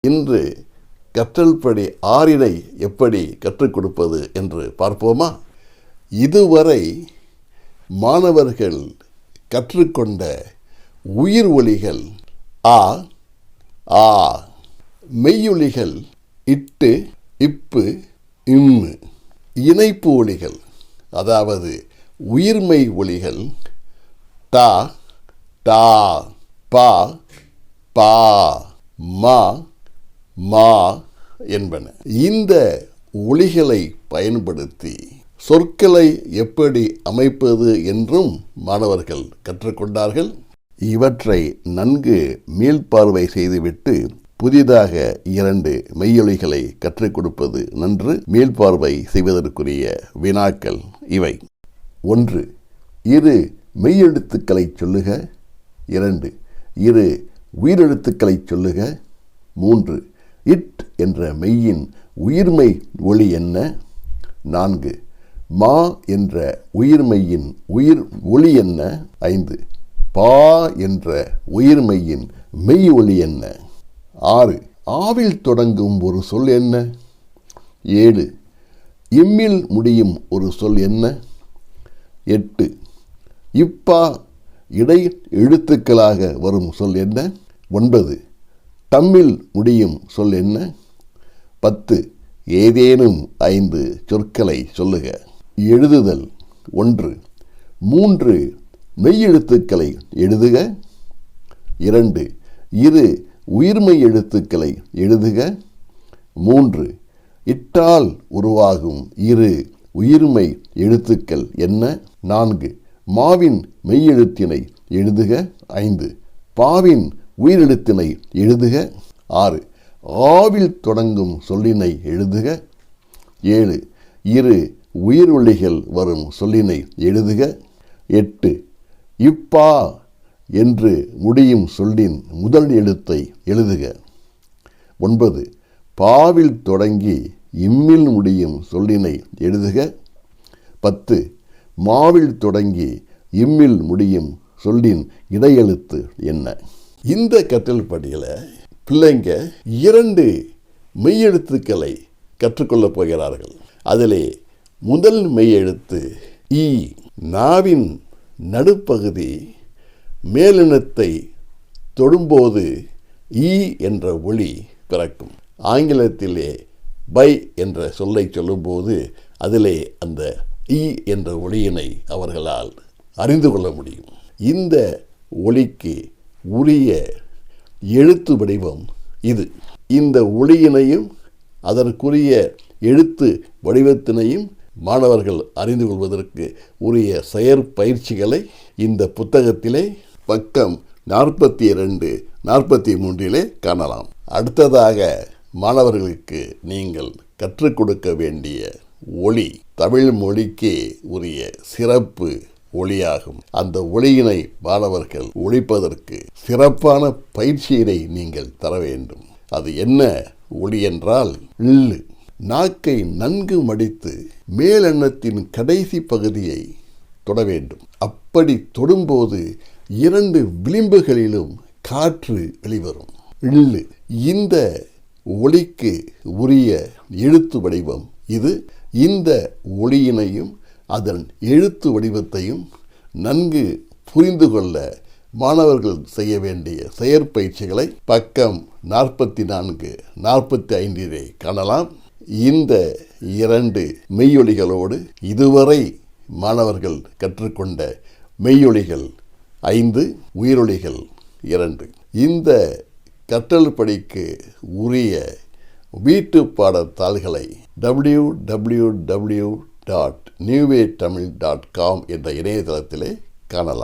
இன்று கற்றல் படி 6 எப்படி கற்றுக் கொடுப்பது என்று பார்ப்போமா? இதுவரை மாணவர்கள் கற்றுக்கொண்ட உயிர் ஒலிகள் ஆ, ஆ, மெய்யொலிகள் இட்டு, இப்பு, இம்மு, இணைப்பு ஒலிகள் அதாவது உயிர்மெய் ஒலிகள் டா, டா, பா, பா, மா, மா என்பன. இந்த ஒலிகளை பயன்படுத்தி சொற்களை எப்படி அமைப்பது என்றும் மாணவர்கள் கற்றுக்கொண்டார்கள். இவற்றை நன்கு மீள்பார்வை செய்துவிட்டு புதிதாக 2 மெய்யொலிகளை கற்றுக் கொடுப்பது நன்று. மீள்பார்வை செய்வதற்குரிய வினாக்கள் இவை: 1. இரு மெய்யெழுத்துக்களை சொல்லுக. 2. இரு உயிரெழுத்துக்களை சொல்லுக. 3. இட் என்ற மெய்யின் உயிர்மெய் ஒலி என்ன? 4. மா என்ற உயிர்மெய்யின் உயிர் ஒலி என்ன? 5. பா என்ற உயிர்மெய்யின் மெய் ஒலி என்ன? 6. ஆவில் தொடங்கும் ஒரு சொல் என்ன? 7. இம்மில் முடியும் ஒரு சொல் என்ன? 8. இப்பா இடை எழுத்துக்களாக வரும் சொல் என்ன? 9. தம்மில் முடியும் சொல் என்ன? 10. ஏதேனும் 5 சொற்களை சொல்லுக. எழுதுதல். 1. 3 மெய்யெழுத்துக்களை எழுதுக. 2. இரு உயிர்மெய் எழுத்துக்களை எழுதுக. 3. இட்டால் உருவாகும் இரு உயிர்மெய் எழுத்துக்கள் என்ன? 4. மாவின் மெய்யெழுத்தினை எழுதுக. 5. பாவின் உயிரெழுத்தினை எழுதுக. 6. ஆவில் தொடங்கும் சொல்லினை எழுதுக. 7. இரு உயிரொலிகள் வரும் சொல்லினை எழுதுக. 8. இப்பா என்று முடியும் சொல்லின் முதல் எழுத்தை எழுதுக. 9. பாவில் தொடங்கி இம்மில் முடியும் சொல்லினை எழுதுக. 10. மாவில் தொடங்கி இம்மில் முடியும் சொல்லின் இடையெழுத்து என்ன? இந்த கற்றல் படியில் பிள்ளைங்க 2 மெய்யெழுத்துக்களை கற்றுக்கொள்ளப் போகிறார்கள். அதிலே முதல் மெய்யெழுத்து ஈ. நாவின் நடுப்பகுதி மேலினத்தை தொடும்போது ஈ என்ற ஒலி பிறக்கும். ஆங்கிலத்திலே பை என்ற சொல்லை சொல்லும்போது அதிலே அந்த ஈ என்ற ஒலியினை அவர்களால் அறிந்து கொள்ள முடியும். இந்த ஒலிக்கு உரிய எழுத்து வடிவம் இது. இந்த ஒலியினையும் அதற்குரிய எழுத்து வடிவத்தினையும் மாணவர்கள் அறிந்து கொள்வதற்கு உரிய செயற்பயிற்சிகளை இந்த புத்தகத்திலே பக்கம் 42, 43 காணலாம். அடுத்ததாக மாணவர்களுக்கு நீங்கள் கற்றுக் கொடுக்க வேண்டிய ஒலி தமிழ் மொழிக்கே உரிய சிறப்பு ஒலியாகும். அந்த ஒலியினை மாணவர்கள் ஒலிப்பதற்கு சிறப்பான பயிற்சியினை நீங்கள் தர வேண்டும். அது என்ன ஒலி என்றால் ல். நாக்கை நன்கு மடித்து மேலெண்ணத்தின் கடைசி பகுதியை தொட வேண்டும். அப்படி தொடும்போது 2 விளிம்புகளிலும் காற்று வெளிவரும். ல். இந்த ஒலிக்கு உரிய எழுத்து வடிவம் இது. இந்த ஒலியினையும் அதன் எழுத்து வடிவத்தையும் நன்கு புரிந்து கொள்ள மாணவர்கள் செய்ய வேண்டிய செயற்பயிற்சிகளை பக்கம் 44, 45 காணலாம். இந்த 2 மெய்யொலிகளோடு இதுவரை மாணவர்கள் கற்றுக்கொண்ட மெய்யொலிகள் 5, உயிரொலிகள் 2. இந்த கற்றல் படிக்கு உரிய வீட்டு பாடத்தாள்களை www.newwaytamil.com என்ற இணையதளத்திலே காணலாம்.